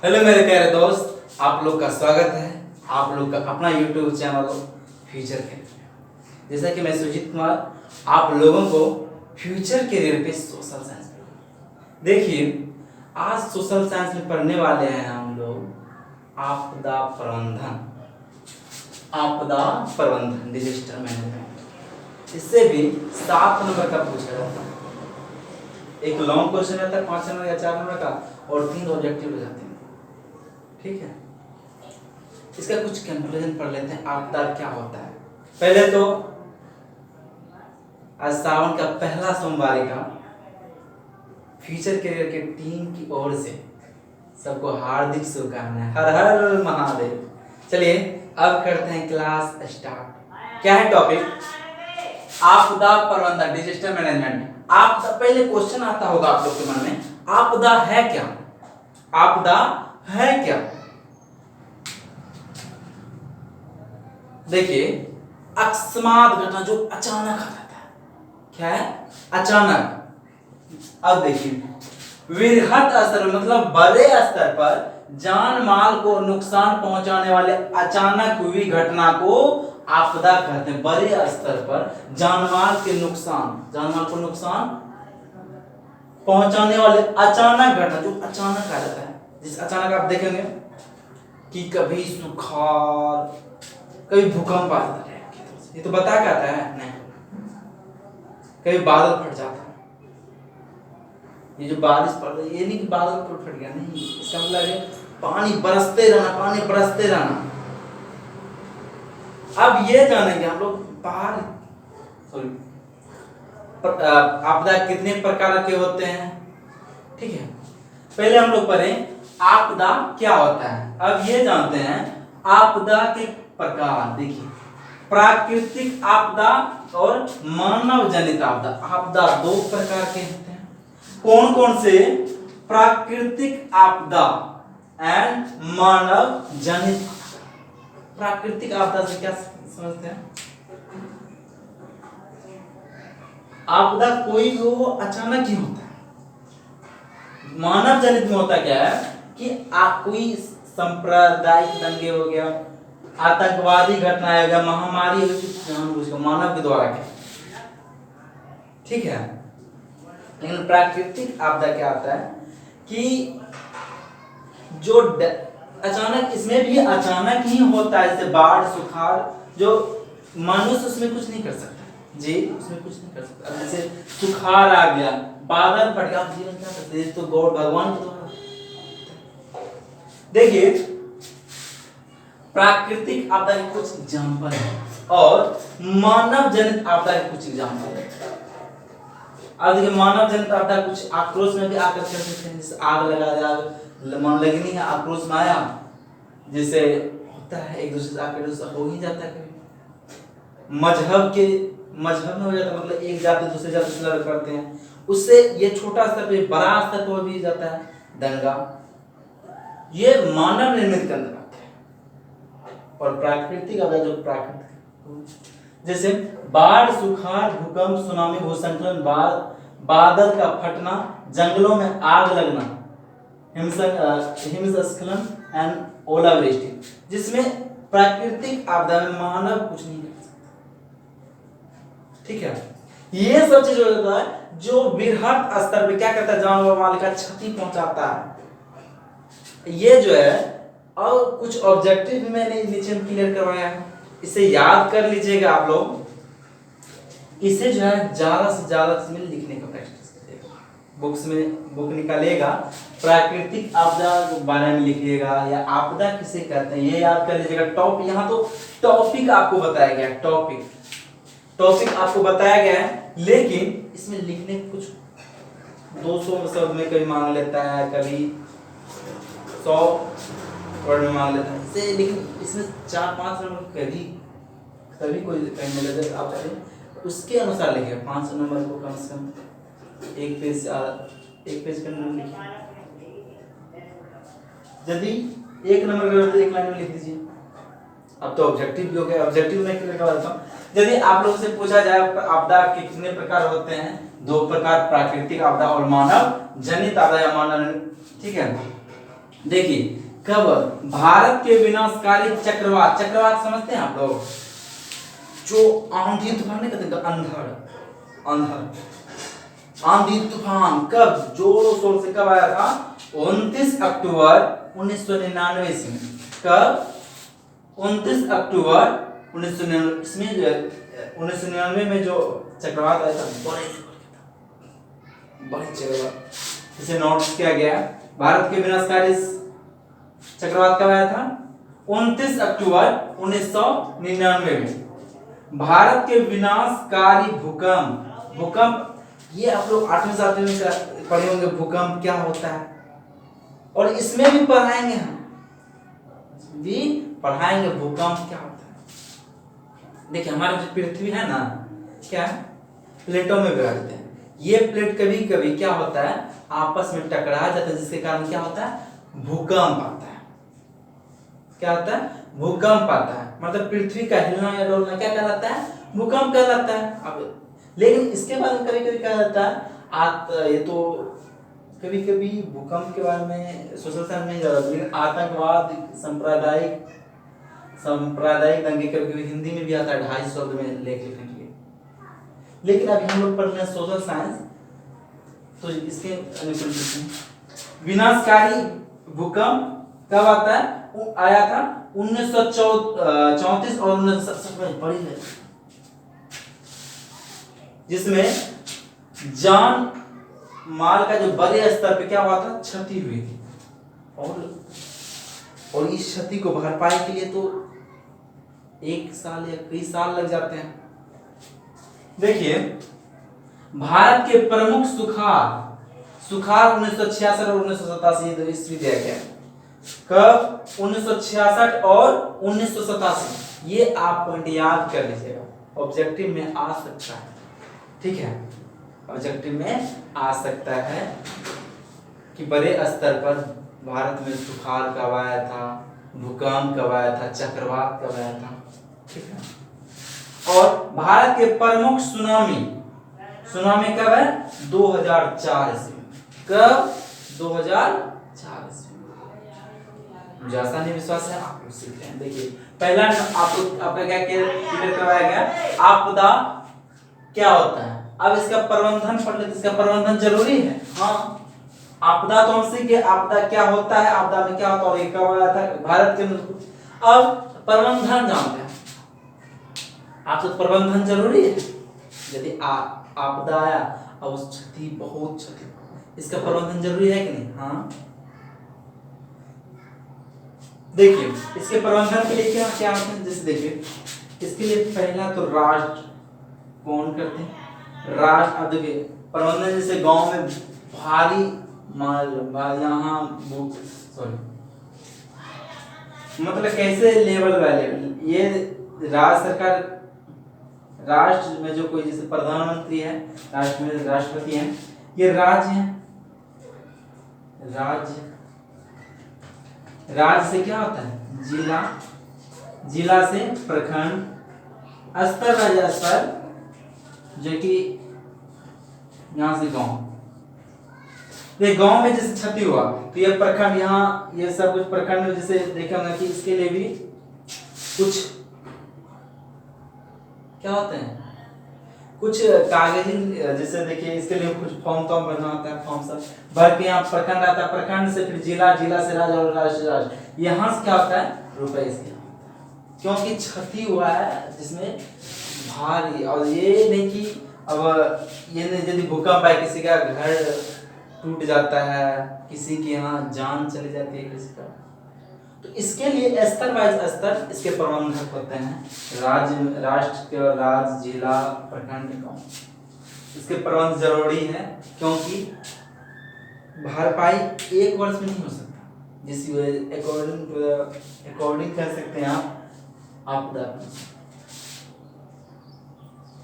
Hello मेरे प्यारे दोस्त, आप लोग का स्वागत है आप लोग का अपना YouTube चैनल फ्यूचर करियर। जैसा कि मैं सुजीत कुमार आप लोगों को फ्यूचर करियर पे सोशल साइंस देखिए, आज सोशल साइंस में पढ़ने वाले हैं हम लोग आपदा प्रबंधन डिजास्टर मैनेजमेंट। इससे भी 7 नंबर का पूछा जाता है। एक लॉन्ग क्वेश्चन रहता है 5 नंबर या 4 नंबर का, और 3 ऑब्जेक्टिव हो जाते हैं। ठीक है, इसका कुछ कंक्लूजन पढ़ लेते हैं। आपदा क्या होता है? पहले तो आज सावन का पहला सोमवार का फ्यूचर करियर के टीम की ओर से सबको हार्दिक शुभकामनाएं। हर हर महादेव। चलिए अब करते हैं क्लास स्टार्ट। क्या है टॉपिक? आपदा प्रबंधन डिजास्टर मैनेजमेंट। आपदा, पहले क्वेश्चन आता होगा आप लोग के मन में, आपदा है क्या? आपदा है क्या? देखिए, अकस्मात घटना जो अचानक आ जाता है। क्या है? अचानक। अब देखिए, वृहत स्तर मतलब बड़े स्तर पर जान माल को नुकसान पहुंचाने वाले अचानक हुई घटना को आपदा कहते हैं। बड़े स्तर पर जान माल को नुकसान पहुंचाने वाले अचानक घटना जो अचानक आ जाता है। जिस अचानक आप देखेंगे कि कभी सुखाड़, कभी भूकंप आ जाता है, ये तो बता के आता है नहीं, कभी बादल फट जाता है। ये जो बारिश पड़ रही है, ये नहीं कि बादल फट गया, नहीं, इसका मतलब है पानी बरसते रहना। अब ये जानेंगे हम लोग आपदा कितने प्रकार के होते हैं। ठीक है, पहले हम लोग पढ़ें आपदा क्या होता है। अब ये जानते हैं आपदा के प्रकार। देखिए, प्राकृतिक आपदा और मानव जनित आपदा। आपदा 2 प्रकार के होते हैं। कौन कौन से? प्राकृतिक आपदा एंड मानव जनित। प्राकृतिक आपदा से क्या समझते हैं? आपदा कोई भी हो अचानक ही होता है। मानव जनित में होता क्या है कि कोई सांप्रदायिक दंगे हो गया, आतंकवादी घटना हो गया, महामारी हो गई, मानव के द्वारा क्या। ठीक है, लेकिन प्राकृतिक आपदा क्या आता है कि जो अचानक, इसमें भी अचानक ही होता है, जैसे बाढ़, सुखाड़, जो मनुष्य उसमें कुछ नहीं कर सकता जी, उसमें कुछ नहीं कर सकता। जैसे सुखाड़ आ गया, बादल फट गया, आप जीवन क्या करते हैं? तो गॉड भगवान के द्वारा। देखिए, प्राकृतिक आपदा के कुछ एग्जांपल है और मानव जनित आपदा के कुछ एग्जांपल है। अब देखिए, मानव जनित आपदा कुछ आक्रोश में भी आकर कर सकते हैं, जैसे आग लगा दिया, मन लगनी है, आक्रोश में आया, जैसे होता है एक दूसरे से आकर हो ही जाता है। कभी मजहब में हो जाता है, मतलब एक जाति दूसरे जाति से लड़ पड़ते हैं, उससे ये छोटा स्तर पे बड़ा स्तर पर भी जाता है दंगा। ये मानव निर्मित के अंदर आते हैं। और प्राकृतिक आपदा जो प्राकृतिक, जैसे बाढ़, सुखाड़, भूकंप, सुनामी, भूस्खलन, बादल का फटना, जंगलों में आग लगना, हिमस्खलन एंड ओलावृष्टि, जिसमें प्राकृतिक आपदा में मानव कुछ नहीं कर सकता। ठीक है, ये सब चीज हो जाता है जो वृहत स्तर पे क्या करता है, जानवर माल का क्षति पहुंचाता है। ये जो है, और कुछ ऑब्जेक्टिव मैंने नीचे में क्लियर करवाया है, इसे याद कर लीजिएगा आप लोग। इसे जो है ज्यादा से ज्यादा इसमें लिखने का प्रैक्टिस करिएगा। बुक्स में बुक निकालिएगा, प्राकृतिक आपदा के बारे में लिखिएगा, या आपदा किसे कहते हैं ये याद कर लीजिएगा। टॉपिक, यहाँ तो टॉपिक आपको बताया गया है, टॉपिक आपको बताया गया है, लेकिन इसमें लिखने कुछ 200 शब्द में कभी मांग लेता है, कभी 100 वर्ड में मांग लेता है से, लेकिन इसमें 4-5 नंबर कभी कोई कहीं मिले तो आप उसके अनुसार लिखिए। 500 नंबर को कम से कम एक पेज पे नंबर लिखिए। यदि 1 नंबर का तो 1 लाइन में लिख दीजिए। अब तो ऑब्जेक्टिव भी हो गया, ऑब्जेक्टिव में क्लियर करवा देता हूँ। यदि आप लोगों से पूछा जाए आपदा के कितने प्रकार होते हैं, 2 प्रकार, प्राकृतिक आपदा और मानव जनित आपदा या मानव। ठीक है, देखिए कब भारत के विनाशकारी चक्रवात, चक्रवात समझते हैं आप लोग, जो आंधी तूफान नहीं कहते, अंधड़ अंधड़ आंधी तूफान कब जोरों शोर से कब आया था? 29 अक्टूबर 1999 ईस्वी में। कब? 29 अक्टूबर 1999 इसमें जो 1999 में जो चक्रवात आया था बड़े चक्रवात, इसे नोट किया गया। भारत के विनाशकारी चक्रवात कब आया था? 29 अक्टूबर 1999 में। भारत के विनाशकारी भूकंप, भूकंप ये आप लोग 8वीं 7वीं में पढ़े होंगे, भूकंप क्या होता है, और इसमें भी पढ़ाएंगे, हम भी पढ़ाएंगे भूकंप क्या होता है। देखिए हमारी जो पृथ्वी है ना, क्या है, प्लेटों में विभाजित है। ये प्लेट कभी कभी क्या होता है, आपस में टकरा जाता है, जिसके कारण क्या होता है, भूकंप आता है। क्या आता है? भूकंप आता है। मतलब पृथ्वी का हिलना या डोलना क्या कहलाता है? भूकंप कहलाता है। अब लेकिन इसके बारे में कभी कभी कहा जाता है ये तो कभी कभी भूकंप के बारे में सोशल साइंस नहीं जाता, लेकिन आतंकवाद, सांप्रदायिक दंगे कभी कभी हिंदी में भी आता है 2.5 शब्द में लेख लिखने के लिए। लेकिन अभी हम लोग पढ़ रहे हैं सोशल साइंस, तो इसके अनुकूल विनाशकारी भूकंप कब आता है? आया था 1934 और 1960 पढ़ी है, जिसमें जान माल का जो बड़े स्तर पे क्या हुआ था, क्षति हुई थी, और इस क्षति को भरपाई के लिए तो 1 साल या कई साल लग जाते हैं। देखिए भारत के प्रमुख सुखाड़ 1966 और 1987 ईस्वी दिया गया। कब? 1966 और 1987। ये आप पॉइंट याद कर लीजिएगा, ऑब्जेक्टिव में आ सकता है, ठीक है, ऑब्जेक्टिव में आ सकता है कि बड़े स्तर पर भारत में सुखाड़ कब आया था, भूकंप कब आया था, चक्रवात कब आया था, ठीक है। और भारत के प्रमुख सुनामी कब है? 2004 ईस्वी। कब? 2004 ईस्वी। मुझे ऐसा नहीं विश्वास है, आप लोग सीख रहे हैं। देखिए पहला आपका क्या क्लियर करवाया गया, आपदा क्या होता है। अब इसका प्रबंधन पढ़ लेते, इसका प्रबंधन जरूरी है। हाँ, आपदा तो हम सीखे, आपदा क्या होता है, आपदा में क्या होता है और ये कब आया था भारत के। अब प्रबंधन जानते हैं आप, तो प्रबंधन जरूरी है। यदि आपदा आया और उस बहुत क्षति, इसका प्रबंधन जरूरी है कि नहीं? हाँ, देखिए इसके प्रबंधन के लिए क्या क्या होता है, जैसे देखिए इसके लिए पहला तो राष्ट्र कौन करते हैं, राष्ट्र। अब देखिए प्रबंधन, जैसे गांव में भारी माल यहाँ सॉरी मतलब कैसे लेवल बाय लेवल, ये राज्य सरकार, राष्ट्र में जो कोई जैसे प्रधानमंत्री है, राष्ट्र में राष्ट्रपति है, ये राज्य है। राज्य से क्या होता है, जिला, जिला से प्रखंड, स्तर राज्य स्तर, जो कि यहाँ से गांव। ये गांव में जैसे क्षति हुआ तो ये प्रखंड, यहाँ ये सब कुछ प्रखंड में जैसे देखा होगा कि इसके लिए भी कुछ क्या होते हैं, कुछ कागजी, जैसे देखिए इसके लिए कुछ फॉर्म तो बना होता है, फॉर्म सब भर के यहाँ प्रखंड आता है, प्रखंड से फिर जिला, जिला से राज्य और राज्य से राज्य। यहाँ से क्या होता है, रुपए इसके, क्योंकि क्षति हुआ है जिसमें भारी। और ये नहीं कि अब ये नहीं, यदि भूकंप है किसी का घर टूट जाता है, किसी के यहाँ जान चली जाती है किसी का, तो इसके लिए स्तर वाइज स्तर इसके प्रबंधक होते हैं, राज्य, राष्ट्र के राज्य, जिला, प्रखंड, गांव। इसके प्रबंध जरूरी है क्योंकि भरपाई 1 वर्ष में नहीं हो सकता, जिस अकॉर्डिंग कह सकते हैं आप आपदा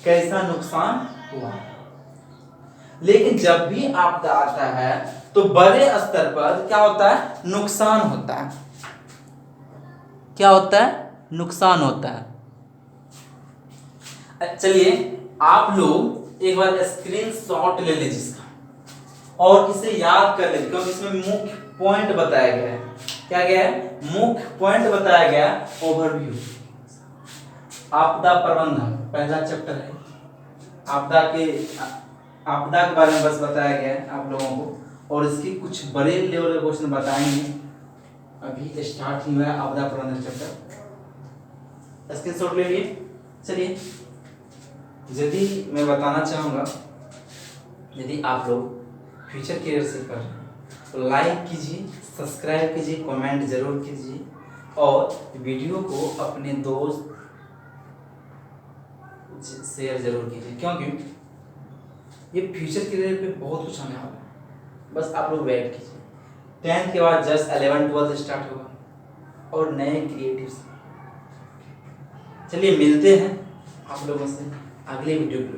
कैसा नुकसान हुआ। लेकिन जब भी आपदा आता है तो बड़े स्तर पर क्या होता है, नुकसान होता है। क्या होता है, नुकसान होता है। चलिए आप लोग एक बार स्क्रीनशॉट ले लीजिए इसका और इसे याद कर लीजिए, क्योंकि इसमें मुख्य पॉइंट बताया गया है। क्या गया है? मुख्य पॉइंट बताया गया। ओवरव्यू, आपदा प्रबंधन पहला चैप्टर है। आपदा के बारे में बस बताया गया है आप लोगों को, और इसके कुछ बड़े लेवल के क्वेश्चन बताएंगे। अभी स्टार्ट ही हुआ है आपदा प्रबंधन चैप्टर, स्क्रीनशॉट ले लिए। चलिए, यदि मैं बताना चाहूँगा, यदि आप लोग फ्यूचर करियर से कर रहे हैं तो लाइक कीजिए, सब्सक्राइब कीजिए, कमेंट जरूर कीजिए, और वीडियो को अपने दोस्त शेयर जरूर कीजिए, क्योंकि ये फ्यूचर करियर पे बहुत कुछ आने वाला है। बस आप लोग वेट कीजिए। 10th के बाद जस्ट 11 12 स्टार्ट होगा और नए क्रिएटिव्स। चलिए मिलते हैं आप लोगों से अगले वीडियो पे।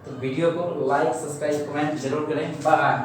तो वीडियो को लाइक, सब्सक्राइब, कमेंट जरूर करें। बाय।